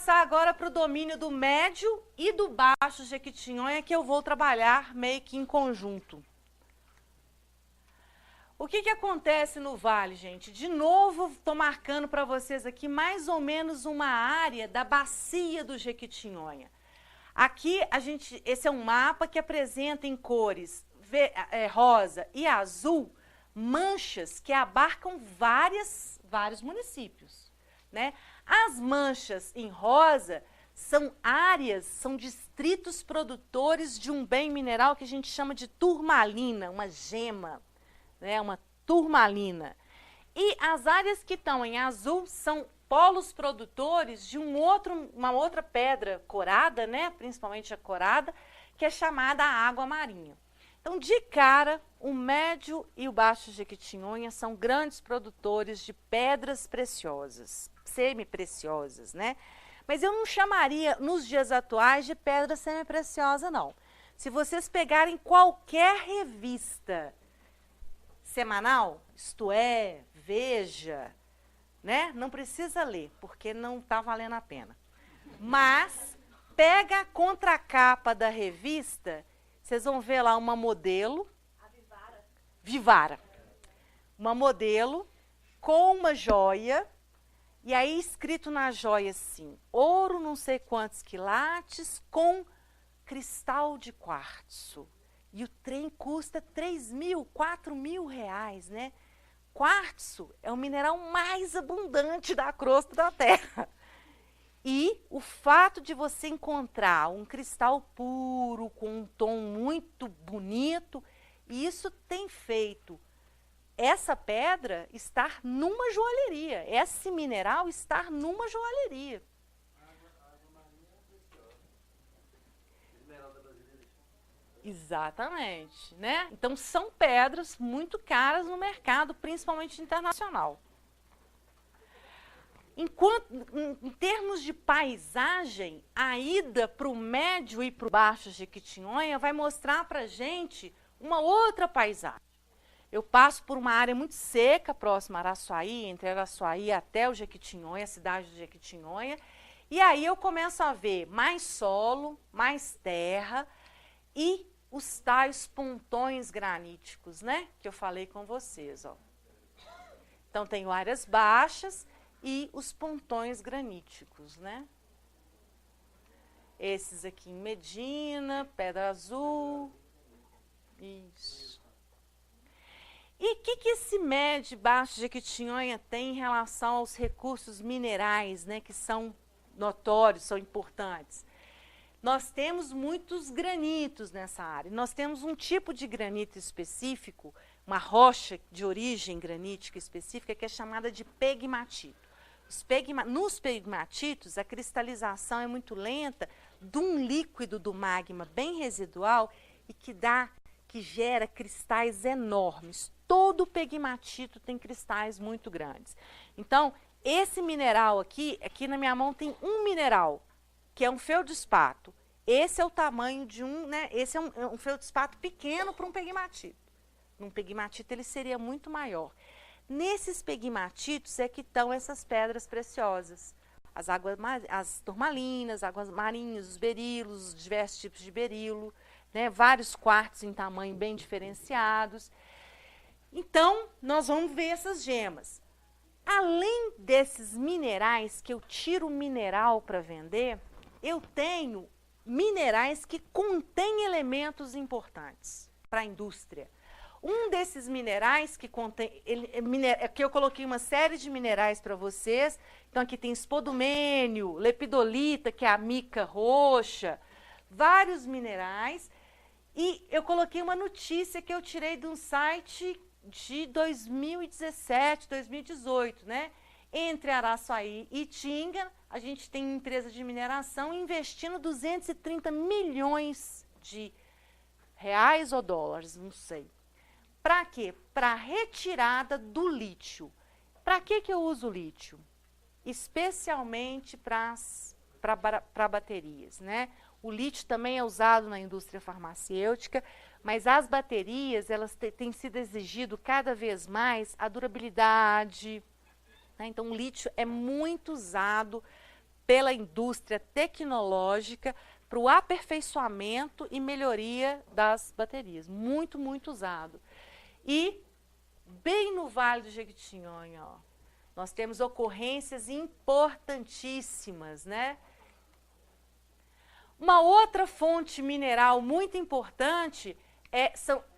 Passar agora para o domínio do médio e do baixo Jequitinhonha, que eu vou trabalhar meio que em conjunto. O que acontece no vale, gente? De novo, estou marcando para vocês aqui mais ou menos uma área da bacia do Jequitinhonha. Aqui, esse é um mapa que apresenta em cores rosa e azul, manchas que abarcam vários municípios, né? As manchas em rosa são áreas, são distritos produtores de um bem mineral que a gente chama de turmalina, uma gema, né? Uma turmalina. E as áreas que estão em azul são polos produtores de uma outra pedra corada, né? Principalmente a corada, que é chamada água marinha. Então, de cara, o médio e o baixo Jequitinhonha são grandes produtores de pedras preciosas, semi-preciosas, né? Mas eu não chamaria, nos dias atuais, de pedra semi-preciosa, não. Se vocês pegarem qualquer revista semanal, isto é, Veja, né? Não precisa ler, porque não está valendo a pena. Mas, pega a contracapa da revista, vocês vão ver lá uma modelo, a Vivara, uma modelo com uma joia, e aí escrito na joia assim, ouro não sei quantos quilates com cristal de quartzo. E o trem custa 3.000, 4.000 reais, né? Quartzo é o mineral mais abundante da crosta da Terra. E o fato de você encontrar um cristal puro, com um tom muito bonito, isso tem feito essa pedra estar numa joalheria, esse mineral estar numa joalheria. Exatamente, né? Então são pedras muito caras no mercado, principalmente internacional. Em termos de paisagem, a ida para o médio e para o baixo Jequitinhonha vai mostrar para a gente uma outra paisagem. Eu passo por uma área muito seca, próxima a Araçuaí, entre Araçuaí até o Jequitinhonha, a cidade de Jequitinhonha, e aí eu começo a ver mais solo, mais terra e os tais pontões graníticos, né? Que eu falei com vocês, ó. Então, tenho áreas baixas e os pontões graníticos, né? Esses aqui em Medina, Pedra Azul. Isso. E o que esse médio e baixo Jequitinhonha tem em relação aos recursos minerais, né? Que são notórios, são importantes. Nós temos muitos granitos nessa área. Nós temos um tipo de granito específico, uma rocha de origem granítica específica, que é chamada de pegmatito. Nos pegmatitos, a cristalização é muito lenta de um líquido do magma bem residual e que gera cristais enormes. Todo pegmatito tem cristais muito grandes. Então, esse mineral aqui na minha mão tem um mineral, que é um feldespato. Esse é o tamanho de né? Esse é um feldespato pequeno para um pegmatito. Num pegmatito ele seria muito maior. Nesses pegmatitos é que estão essas pedras preciosas. As turmalinas, águas marinhas, os berilos, os diversos tipos de berilo, né? Vários quartos em tamanho bem diferenciados. Então, nós vamos ver essas gemas. Além desses minerais, que eu tiro o mineral para vender, eu tenho minerais que contêm elementos importantes para a indústria. Um desses minerais que contém, aqui eu coloquei uma série de minerais para vocês. Então aqui tem espodumênio, lepidolita, que é a mica roxa, vários minerais. E eu coloquei uma notícia que eu tirei de um site de 2017, 2018, né? Entre Araçuaí e Tinga, a gente tem empresa de mineração investindo 230 milhões de reais ou dólares, não sei. Para quê? Para retirada do lítio. Para que eu uso lítio? Especialmente para baterias, né? O lítio também é usado na indústria farmacêutica, mas as baterias, elas têm sido exigido cada vez mais a durabilidade, né? Então, o lítio é muito usado pela indústria tecnológica para o aperfeiçoamento e melhoria das baterias. Muito, muito usado. E bem no Vale do Jequitinhonha, ó, nós temos ocorrências importantíssimas, né? Uma outra fonte mineral muito importante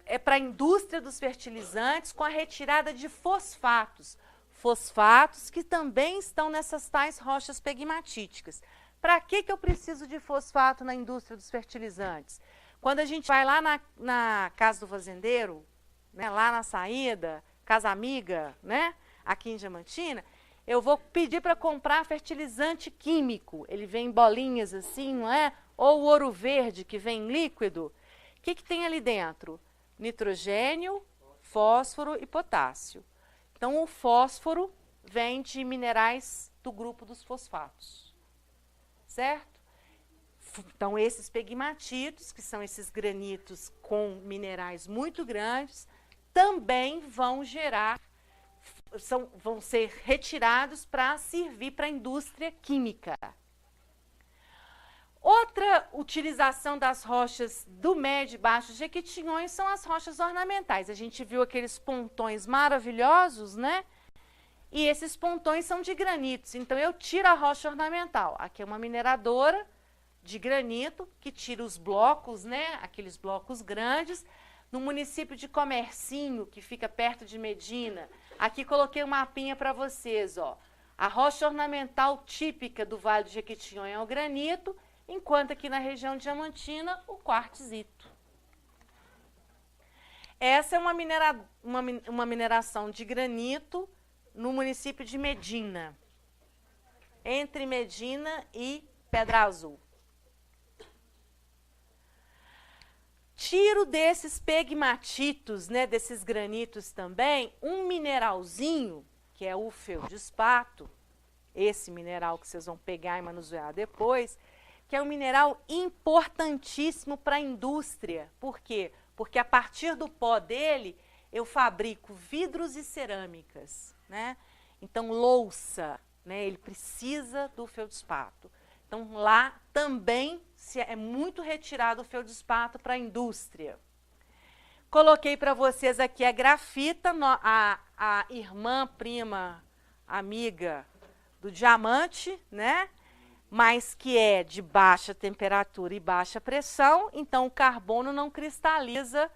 é para a indústria dos fertilizantes com a retirada de fosfatos. Fosfatos que também estão nessas tais rochas pegmatíticas. Para que eu preciso de fosfato na indústria dos fertilizantes? Quando a gente vai lá na casa do fazendeiro, né, lá na saída, Casa Amiga, né, aqui em Diamantina, eu vou pedir para comprar fertilizante químico. Ele vem em bolinhas assim, não é? Ou o Ouro Verde, que vem líquido. O que tem ali dentro? Nitrogênio, fósforo e potássio. Então, o fósforo vem de minerais do grupo dos fosfatos. Certo? Então, esses pegmatitos, que são esses granitos com minerais muito grandes, também vão gerar, vão ser retirados para servir para a indústria química. Outra utilização das rochas do Médio e Baixo Jequitinhonha são as rochas ornamentais. A gente viu aqueles pontões maravilhosos, né? E esses pontões são de granitos. Então, eu tiro a rocha ornamental. Aqui é uma mineradora de granito que tira os blocos, né? Aqueles blocos grandes. No município de Comercinho, que fica perto de Medina, aqui coloquei um mapinha para vocês, ó. A rocha ornamental típica do Vale do Jequitinhonha é o granito, enquanto aqui na região diamantina, o quartzito. Essa é uma mineração de granito no município de Medina, entre Medina e Pedra Azul. Tiro desses pegmatitos, né, desses granitos também, um mineralzinho, que é o feldespato, esse mineral que vocês vão pegar e manusear depois, que é um mineral importantíssimo para a indústria. Por quê? Porque a partir do pó dele, eu fabrico vidros e cerâmicas, né? Então, louça, né, ele precisa do feldespato. Então, lá também é muito retirado o feldespato para a indústria. Coloquei para vocês aqui a grafita, a irmã, prima, amiga do diamante, né? Mas que é de baixa temperatura e baixa pressão, então o carbono não cristaliza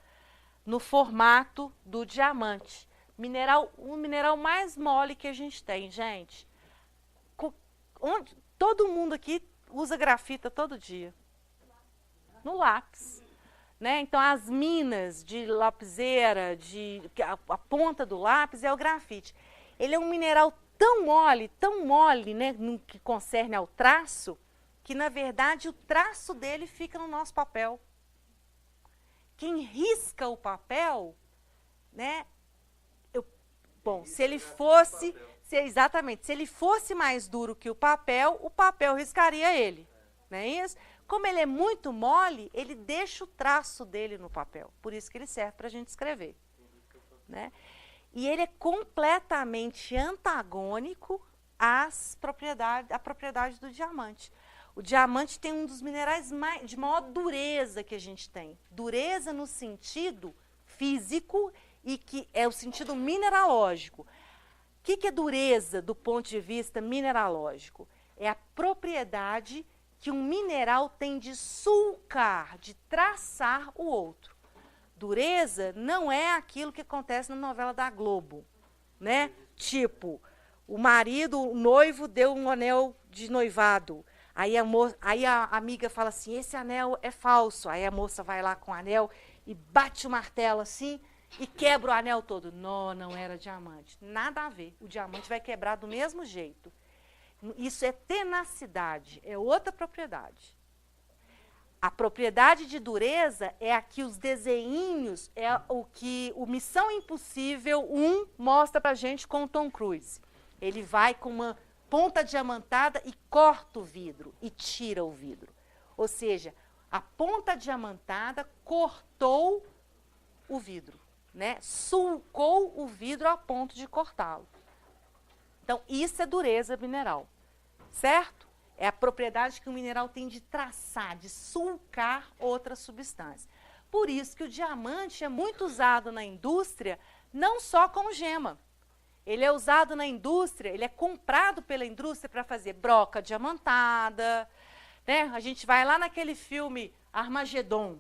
no formato do diamante. O mineral mais mole que a gente tem, gente. Todo mundo aqui usa grafita todo dia. No lápis. Né? Então, as minas de lapiseira, a ponta do lápis é o grafite. Ele é um mineral tão mole, né, no que concerne ao traço, que, na verdade, o traço dele fica no nosso papel. Quem risca o papel, né, se ele fosse... exatamente, se ele fosse mais duro que o papel riscaria ele. Não é isso? Como ele é muito mole, ele deixa o traço dele no papel. Por isso que ele serve para a gente escrever. Né? E ele é completamente antagônico à propriedade do diamante. O diamante tem um dos minerais de maior dureza que a gente tem. Dureza no sentido físico e que é o sentido mineralógico. O que é dureza do ponto de vista mineralógico? É a propriedade que um mineral tem de sulcar, de traçar o outro. Dureza não é aquilo que acontece na novela da Globo, né? Tipo, o noivo deu um anel de noivado. Aí a amiga fala assim, esse anel é falso. Aí a moça vai lá com o anel e bate o martelo assim e quebra o anel todo. Não era diamante. Nada a ver. O diamante vai quebrar do mesmo jeito. Isso é tenacidade, é outra propriedade. A propriedade de dureza é aqui os desenhinhos, é o que o Missão Impossível 1 mostra pra gente com o Tom Cruise. Ele vai com uma ponta diamantada e corta o vidro e tira o vidro. Ou seja, a ponta diamantada cortou o vidro, né? Sulcou o vidro a ponto de cortá-lo. Então, isso é dureza mineral, certo? É a propriedade que o mineral tem de traçar, de sulcar outras substâncias. Por isso que o diamante é muito usado na indústria, não só como gema. Ele é usado na indústria, ele é comprado pela indústria para fazer broca diamantada, né? A gente vai lá naquele filme Armagedon,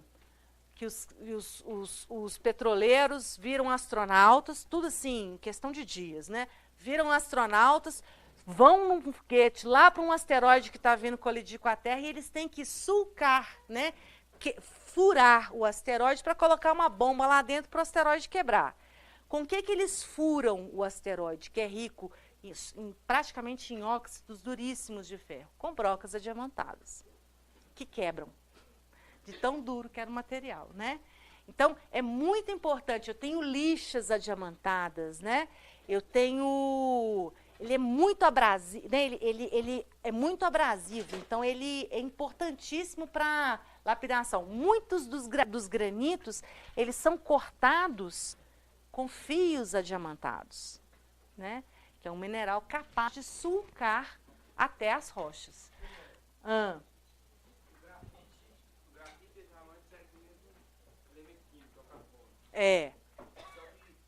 que os petroleiros viram astronautas, tudo assim, em questão de dias, né? Viram astronautas, vão num foguete lá para um asteroide que está vindo colidir com a Terra e eles têm que sulcar, né? Furar o asteroide para colocar uma bomba lá dentro para o asteroide quebrar. Com que eles furam o asteroide, que é rico praticamente em óxidos duríssimos de ferro? Com brocas adiamantadas, que quebram, de tão duro que era o material, né? Então, é muito importante. Eu tenho lixas adiamantadas, né? Eu tenho... Ele é muito abrasivo, né? Ele é muito abrasivo, então ele é importantíssimo para lapidação. Muitos dos granitos, eles são cortados com fios adiamantados, né? Que é um mineral capaz de sulcar até as rochas. O grafite e diamante seguem o mesmo elemento químico, o carbono. É. Só que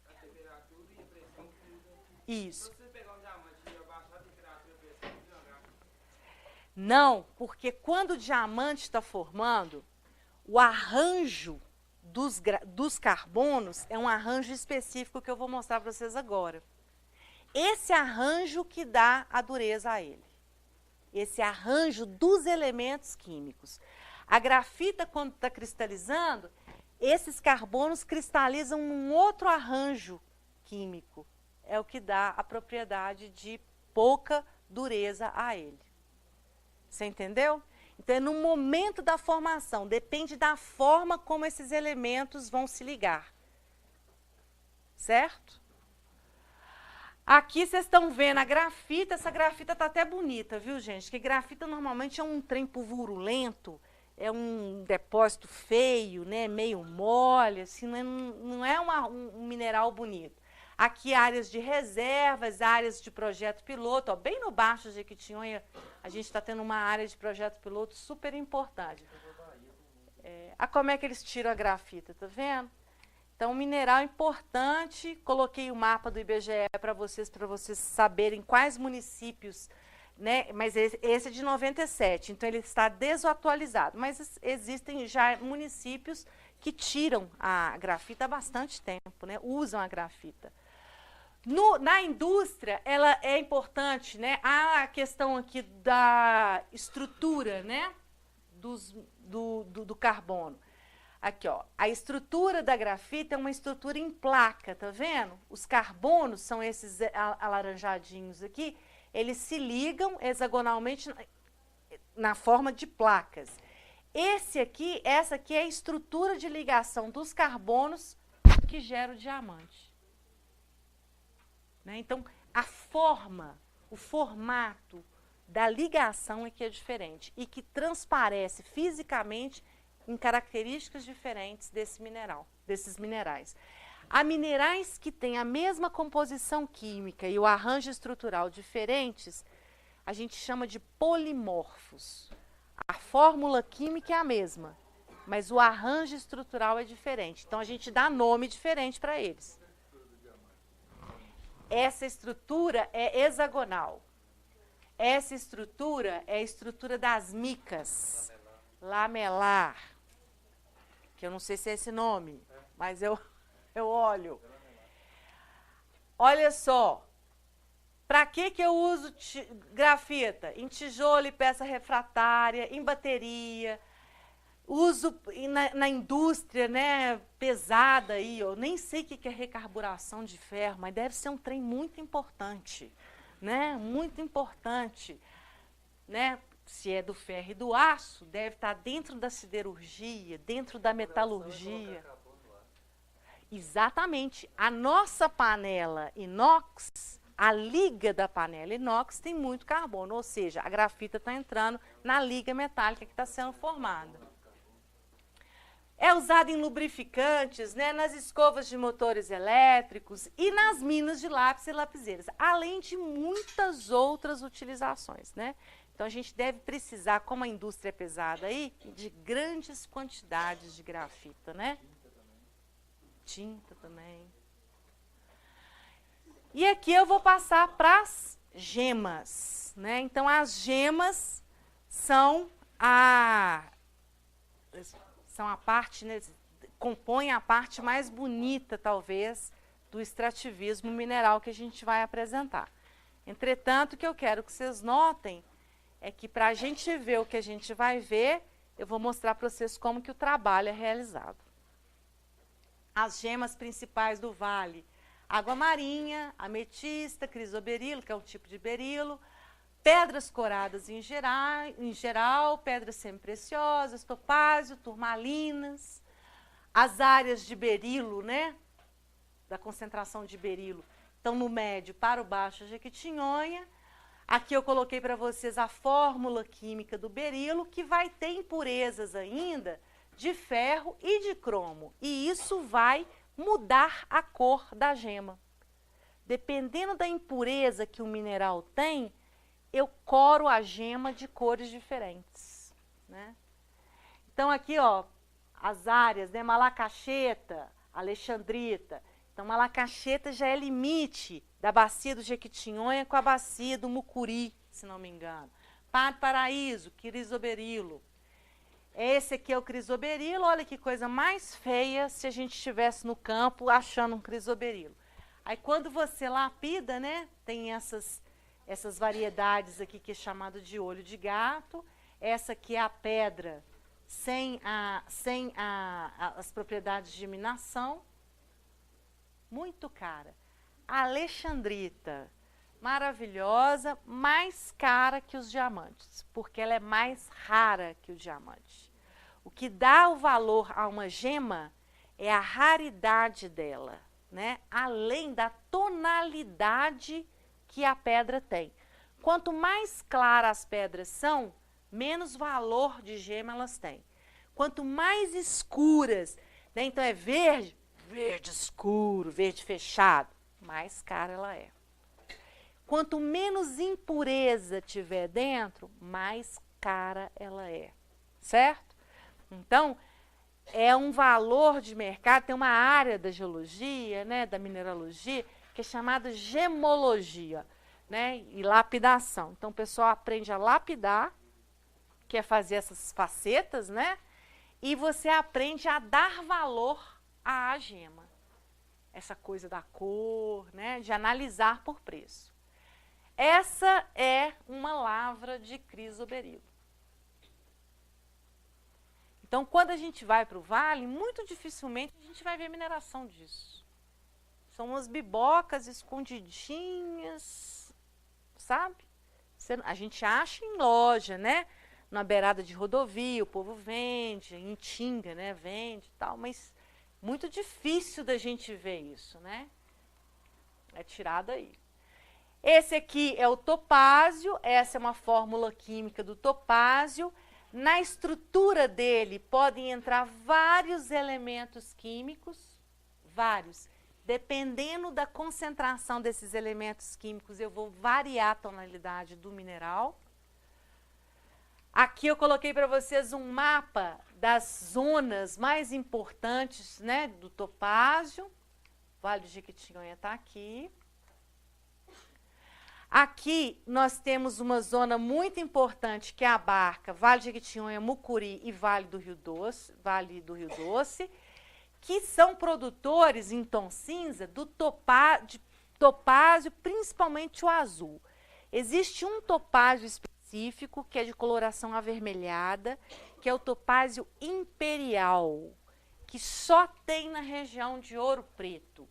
a temperatura e a pressão que usa. Isso. Se você pegar um diamante e abaixar a temperatura e a pressão, vira um grafite. Não, porque quando o diamante está formando, o arranjo dos carbonos é um arranjo específico que eu vou mostrar para vocês agora. Esse arranjo que dá a dureza a ele. Esse arranjo dos elementos químicos. A grafita, quando está cristalizando, esses carbonos cristalizam num outro arranjo químico. É o que dá a propriedade de pouca dureza a ele. Você entendeu? Então, é no momento da formação, depende da forma como esses elementos vão se ligar. Certo? Aqui vocês estão vendo a grafita, essa grafita está até bonita, viu, gente? Porque grafita normalmente é um trem purulento, é um depósito feio, né? Meio mole, assim, não é um mineral bonito. Aqui áreas de reservas, áreas de projeto piloto, ó, bem no Baixo Jequitinhonha, a gente está tendo uma área de projeto piloto super importante. Como é que eles tiram a grafita, tá vendo? Então, mineral importante, coloquei o mapa do IBGE para vocês saberem quais municípios, né? Mas esse é de 97, então ele está desatualizado, mas existem já municípios que tiram a grafita há bastante tempo, né? Usam a grafita. Na indústria, ela é importante, né? Há a questão aqui da estrutura, né? Do carbono. Aqui, ó, a estrutura da grafita é uma estrutura em placa, tá vendo? Os carbonos são esses alaranjadinhos aqui, eles se ligam hexagonalmente na forma de placas. Essa aqui é a estrutura de ligação dos carbonos que gera o diamante. Né? Então, a forma, o formato da ligação é que é diferente e que transparece fisicamente em características diferentes desses minerais. Há minerais que têm a mesma composição química e o arranjo estrutural diferentes, a gente chama de polimorfos. A fórmula química é a mesma, mas o arranjo estrutural é diferente. Então, a gente dá nome diferente para eles. Essa estrutura é hexagonal. Essa estrutura é a estrutura das micas. Lamelar. Que eu não sei se é esse nome, mas eu olho. Olha só. Para que eu uso grafita? Em tijolo e peça refratária, em bateria. Uso na indústria, né, pesada aí, eu nem sei o que é recarburação de ferro, mas deve ser um trem muito importante, né, muito importante, né, se é do ferro e do aço, deve estar dentro da siderurgia, dentro da metalurgia. Exatamente, a nossa panela inox, a liga da panela inox tem muito carbono, ou seja, a grafita está entrando na liga metálica que está sendo formada. É usado em lubrificantes, né, nas escovas de motores elétricos e nas minas de lápis e lapiseiras, além de muitas outras utilizações, né? Então, a gente deve precisar, como a indústria é pesada aí, de grandes quantidades de grafita, né? Tinta também. E aqui eu vou passar para as gemas, né? Então, as gemas são a parte, né, compõem a parte mais bonita, talvez, do extrativismo mineral que a gente vai apresentar. Entretanto, o que eu quero que vocês notem é que para a gente ver o que a gente vai ver, eu vou mostrar para vocês como que o trabalho é realizado. As gemas principais do vale: água marinha, ametista, crisoberilo, que é um tipo de berilo, pedras coradas em geral, pedras semipreciosas, topázio, turmalinas, as áreas de berilo, né, da concentração de berilo, estão no médio para o baixo Jequitinhonha. Aqui eu coloquei para vocês a fórmula química do berilo, que vai ter impurezas ainda de ferro e de cromo. E isso vai mudar a cor da gema. Dependendo da impureza que o mineral tem, eu coro a gema de cores diferentes, né? Então aqui, ó, as áreas, né, malacacheta, alexandrita. Então, malacacheta já é limite da bacia do Jequitinhonha com a bacia do Mucuri, se não me engano. Padre Paraíso, crisoberilo. Esse aqui é o crisoberilo. Olha que coisa mais feia se a gente estivesse no campo achando um crisoberilo. Aí, quando você lapida, né, tem essas variedades aqui que é chamado de olho de gato. Essa aqui é a pedra sem as propriedades de minação. Muito cara. A alexandrita, maravilhosa, mais cara que os diamantes, porque ela é mais rara que o diamante. O que dá o valor a uma gema é a raridade dela, né? Além da tonalidade que a pedra tem. Quanto mais claras as pedras são, menos valor de gema elas têm. Quanto mais escuras, né? Então é verde, verde escuro, verde fechado, mais cara ela é. Quanto menos impureza tiver dentro, mais cara ela é, certo? Então, é um valor de mercado, tem uma área da geologia, né, da mineralogia, que é chamada gemologia, né, e lapidação. Então, o pessoal aprende a lapidar, que é fazer essas facetas, né, e você aprende a dar valor à gema. Essa coisa da cor, né, de analisar por preço. Essa é uma lavra de crisoberilo. Então, quando a gente vai para o vale, muito dificilmente a gente vai ver mineração disso. São umas bibocas escondidinhas, sabe? A gente acha em loja, né? Na beirada de rodovia, o povo vende, em Tinga, né? Vende e tal, mas muito difícil da gente ver isso, né? É tirado aí. Esse aqui é o topázio, essa é uma fórmula química do topázio. Na estrutura dele podem entrar vários elementos químicos, vários. Dependendo da concentração desses elementos químicos, eu vou variar a tonalidade do mineral. Aqui eu coloquei para vocês um mapa das zonas mais importantes, né, do topázio. O Vale do Jequitinhonha está aqui. Aqui nós temos uma zona muito importante que abarca Vale do Jequitinhonha, Mucuri e Vale do Rio Doce, que são produtores em tom cinza do topázio, principalmente o azul. Existe um topázio específico que é de coloração avermelhada, que é o topázio imperial, que só tem na região de Ouro Preto,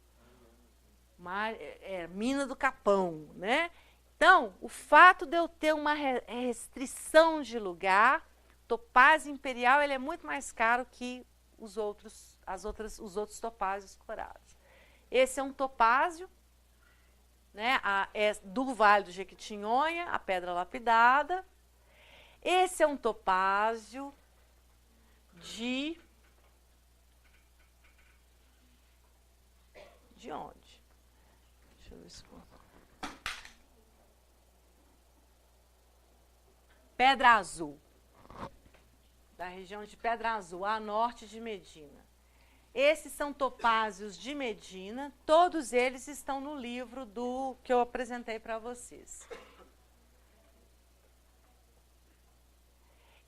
mina do Capão, né? Então, o fato de eu ter uma restrição de lugar, topázio imperial, ele é muito mais caro que os outros topázios corados. Esse é um topázio, né, é do Vale do Jequitinhonha, a pedra lapidada. Esse é um topázio de onde? Deixa eu ver se... Pedra Azul, da região de Pedra Azul, a norte de Medina. Esses são topázios de Medina, todos eles estão no livro que eu apresentei para vocês.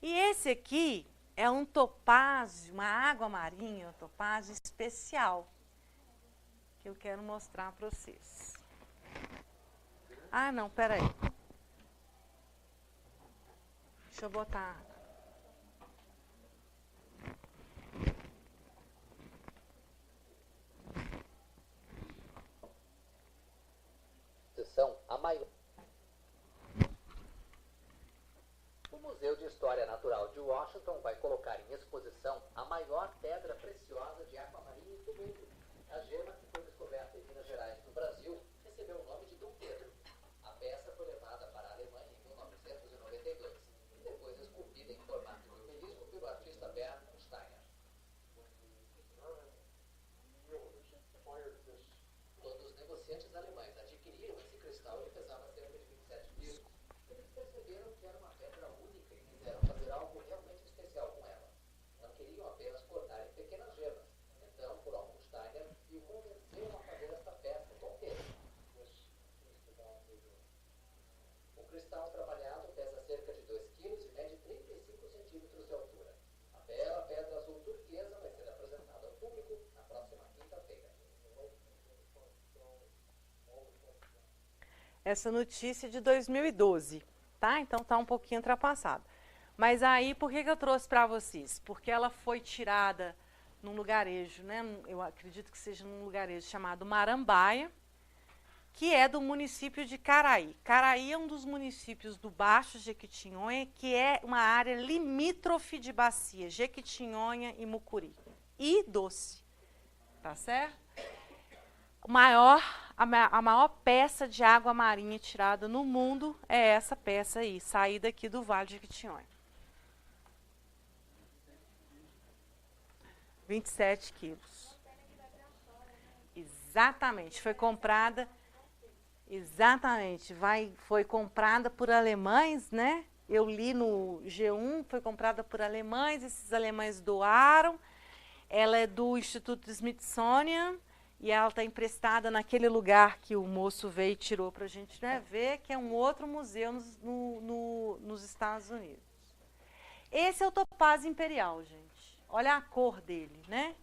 E esse aqui é um topázio, uma água marinha, um topázio especial, que eu quero mostrar para vocês. Ah, não, peraí. Deixa eu botar. A maior. O Museu de História Natural de Washington vai colocar em exposição a maior pedra preciosa de água marinha do mundo. A gema, que foi descoberta em Minas Gerais, no Brasil, recebeu o nome de Dom Pedro. A peça foi levada para a Alemanha em 1992 e depois esculpida em formato de obelisco pelo artista Bernhard Steiner. Quando os negociantes alemães adquiriram esse cristal, ele pesava cerca de 27 quilos. Eles perceberam que era uma pedra única e quiseram fazer algo realmente especial com ela. Não queriam apenas cortar em pequenas gemas. Então, por Alfred Steiner, e o convenceram a fazer esta peça com pedra. O cristal trabalhado pesa cerca de 2 quilos e mede 35 centímetros de altura. A bela pedra azul turquesa vai ser apresentada ao público na próxima quinta-feira. Essa notícia é de 2012, tá? Então tá um pouquinho ultrapassada. Mas aí, por que eu trouxe para vocês? Porque ela foi tirada num lugarejo, né? Eu acredito que seja num lugarejo chamado Marambaia, que é do município de Caraí. Caraí é um dos municípios do Baixo Jequitinhonha, que é uma área limítrofe de bacia, Jequitinhonha e Mucuri. E Doce, tá certo? A maior peça de água marinha tirada no mundo é essa peça aí, saída aqui do Vale de Jequitinhonha. 27 quilos. Exatamente, foi comprada. Exatamente, foi comprada por alemães, né? Eu li no G1, foi comprada por alemães, esses alemães doaram. Ela é do Instituto Smithsonian. E ela está emprestada naquele lugar que o moço veio e tirou para a gente, né, ver, que é um outro museu nos Estados Unidos. Esse é o topázio imperial, gente. Olha a cor dele, né?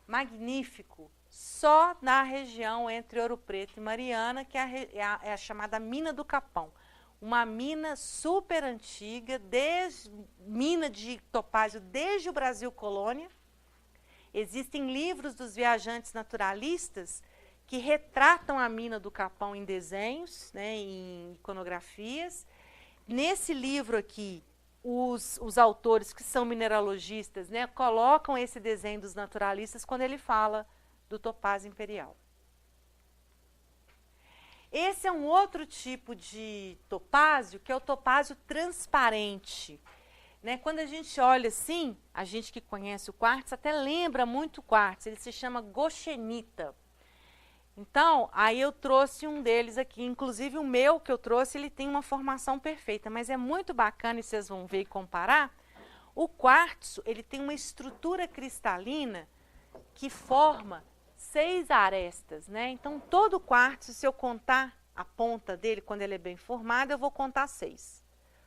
Magnífico. Só na região entre Ouro Preto e Mariana, que é a chamada Mina do Capão. Uma mina super antiga, mina de topázio desde o Brasil colônia. Existem livros dos viajantes naturalistas que retratam a mina do Capão em desenhos, né, em iconografias. Nesse livro aqui, os autores que são mineralogistas, né, colocam esse desenho dos naturalistas quando ele fala do topázio imperial. Esse é um outro tipo de topázio, que é o topázio transparente. Né, quando a gente olha assim, a gente que conhece o quartzo até lembra muito o quartzo, ele se chama goschenita. Então, aí eu trouxe um deles aqui, inclusive o meu que eu trouxe, ele tem uma formação perfeita, mas é muito bacana e vocês vão ver e comparar. O quartzo, ele tem uma estrutura cristalina que forma 6 arestas, né? Então, todo quartzo, se eu contar a ponta dele, quando ele é bem formado, eu vou contar 6.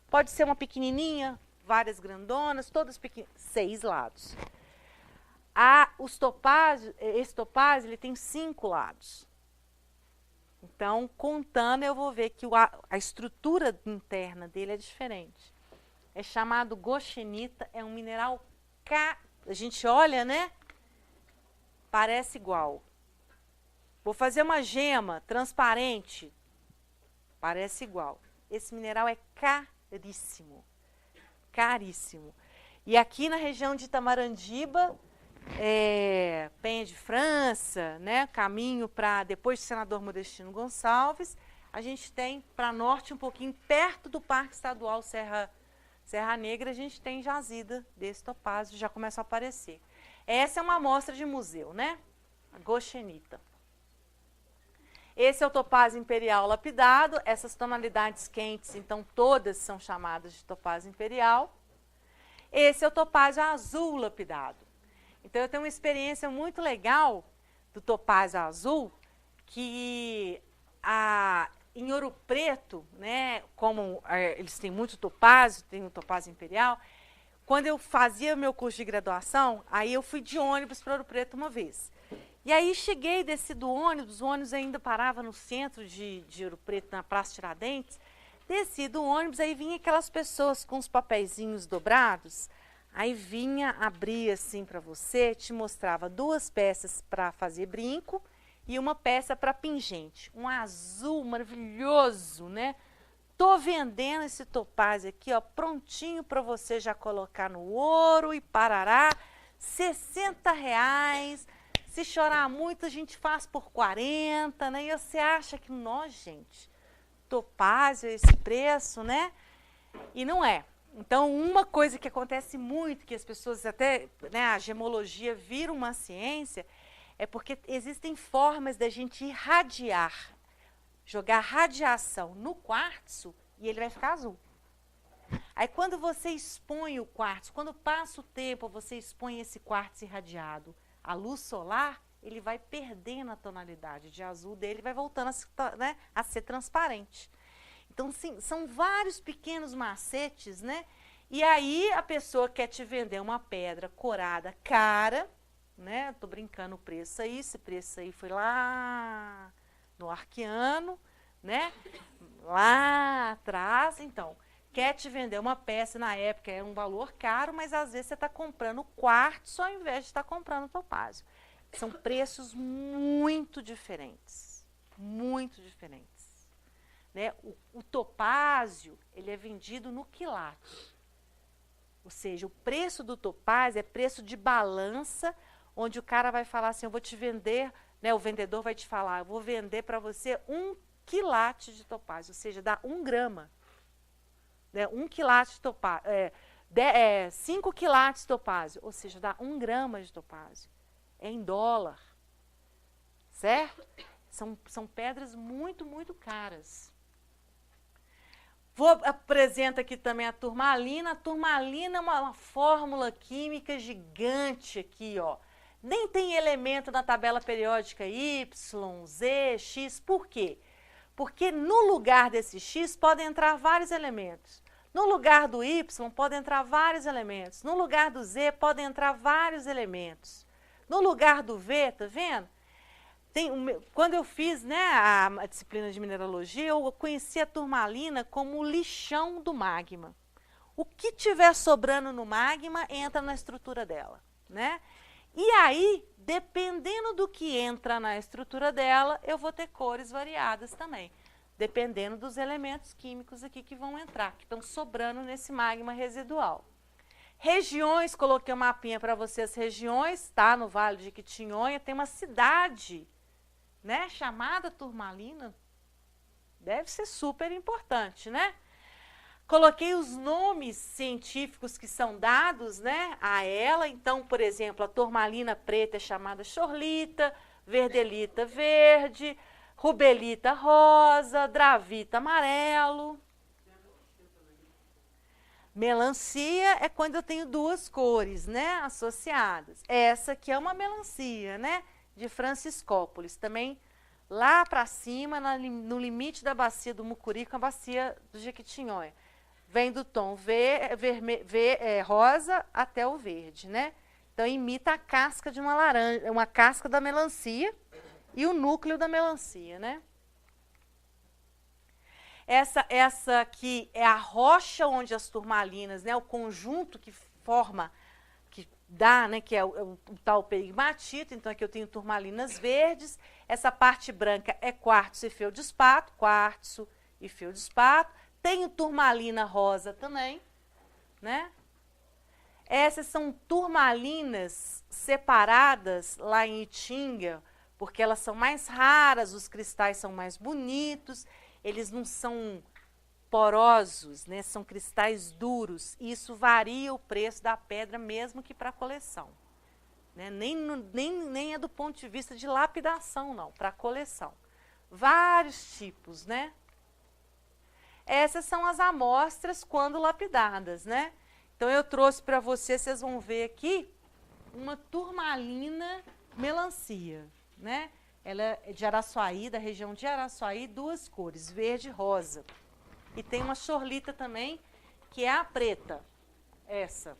Pode ser uma pequenininha, várias grandonas, todas pequenas, 6 lados. Esse topázio ele tem 5 lados. Então, contando, eu vou ver que a estrutura interna dele é diferente. É chamado goschenita, é um mineral a gente olha, né? Parece igual. Vou fazer uma gema transparente, parece igual. Esse mineral é caríssimo. Caríssimo. E aqui na região de Itamarandiba, Penha de França, né, caminho para depois do Senador Modestino Gonçalves, a gente tem para norte um pouquinho perto do Parque Estadual Serra Negra, a gente tem jazida desse topázio, já começa a aparecer. Essa é uma amostra de museu, né? A goschenita. Esse é o topázio imperial lapidado. Essas tonalidades quentes, então, todas são chamadas de topázio imperial. Esse é o topázio azul lapidado. Então, eu tenho uma experiência muito legal do topázio azul, que em Ouro Preto, né, como eles têm muito topázio, tem o topázio imperial, quando eu fazia meu curso de graduação, aí eu fui de ônibus para Ouro Preto uma vez. E aí cheguei, desci do ônibus, o ônibus ainda parava no centro de Ouro Preto, na Praça Tiradentes. Desci do ônibus, aí vinha aquelas pessoas com os papeizinhos dobrados, aí vinha, abria assim para você, te mostrava 2 peças para fazer brinco e uma peça para pingente. Um azul maravilhoso, né? Tô vendendo esse topázio aqui, ó, prontinho para você já colocar no ouro e parará, R$60. Se chorar muito, a gente faz por 40, né? E você acha que, nossa, gente, topázio, esse preço, né? E não é. Então, uma coisa que acontece muito, que as pessoas até, né, a gemologia vira uma ciência, é porque existem formas da gente irradiar, jogar radiação no quartzo e ele vai ficar azul. Aí, quando você expõe o quartzo, quando passa o tempo, você expõe esse quartzo irradiado à luz solar, ele vai perdendo a tonalidade de azul dele, vai voltando a ser transparente. Então, sim, são vários pequenos macetes, né? E aí, a pessoa quer te vender uma pedra corada cara, né? Tô brincando o preço aí, esse preço aí foi lá no Arqueano, né? Lá atrás, então, quer te vender uma peça, na época era um valor caro, mas às vezes você está comprando quartzo ao invés de estar comprando topázio. São preços muito diferentes, né? O topázio, ele é vendido no quilate. Ou seja, o preço do topázio é preço de balança, onde o cara vai falar assim, eu vou te vender, né? O vendedor vai te falar, eu vou vender para você 1 quilate de topázio, ou seja, dá 1 grama. Né? 1 quilate de topázio, 5 quilates de topázio, ou seja, dá 1 grama de topázio. É em dólar, certo? São pedras muito, muito caras. Apresento aqui também a turmalina. A turmalina é uma fórmula química gigante aqui, ó. Nem tem elemento na tabela periódica Y, Z, X. Por quê? Porque no lugar desse X podem entrar vários elementos. No lugar do Y podem entrar vários elementos. No lugar do Z podem entrar vários elementos. No lugar do V, tá vendo? Quando eu fiz, né, a disciplina de mineralogia, eu conheci a turmalina como o lixão do magma. O que tiver sobrando no magma entra na estrutura dela, né? E aí, dependendo do que entra na estrutura dela, eu vou ter cores variadas também, dependendo dos elementos químicos aqui que vão entrar, que estão sobrando nesse magma residual. Regiões, coloquei um mapinha para vocês, regiões, tá? No Vale de Jequitinhonha tem uma cidade, né, chamada Turmalina. Deve ser super importante, né? Coloquei os nomes científicos que são dados, né, a ela. Então, por exemplo, a turmalina preta é chamada chorlita, verdelita verde, rubelita rosa, dravita amarelo. Melancia é quando eu tenho 2 cores, né, associadas. Essa aqui é uma melancia, né, de Franciscópolis, também lá para cima, no limite da bacia do Mucuri com a bacia do Jequitinhonha. Vem do tom rosa até o verde, né? Então, imita a casca de uma laranja, uma casca da melancia e o núcleo da melancia, né? Essa aqui é a rocha onde as turmalinas, né? O conjunto que forma, que dá, né? Que é o tal pegmatito. Então, aqui eu tenho turmalinas verdes. Essa parte branca é quartzo e feldespato, quartzo e feldespato. Tenho turmalina rosa também, né? Essas são turmalinas separadas lá em Itinga, porque elas são mais raras, os cristais são mais bonitos, eles não são porosos, né? São cristais duros, e isso varia o preço da pedra mesmo que para coleção. Né? Nem é do ponto de vista de lapidação, não, para coleção. vários tipos, né? Essas são as amostras quando lapidadas, né? Então eu trouxe para vocês vão ver aqui, uma turmalina melancia, né? Ela é de Araçuaí, da região de Araçuaí, 2 cores, verde e rosa. E tem uma chorlita também, que é a preta, essa.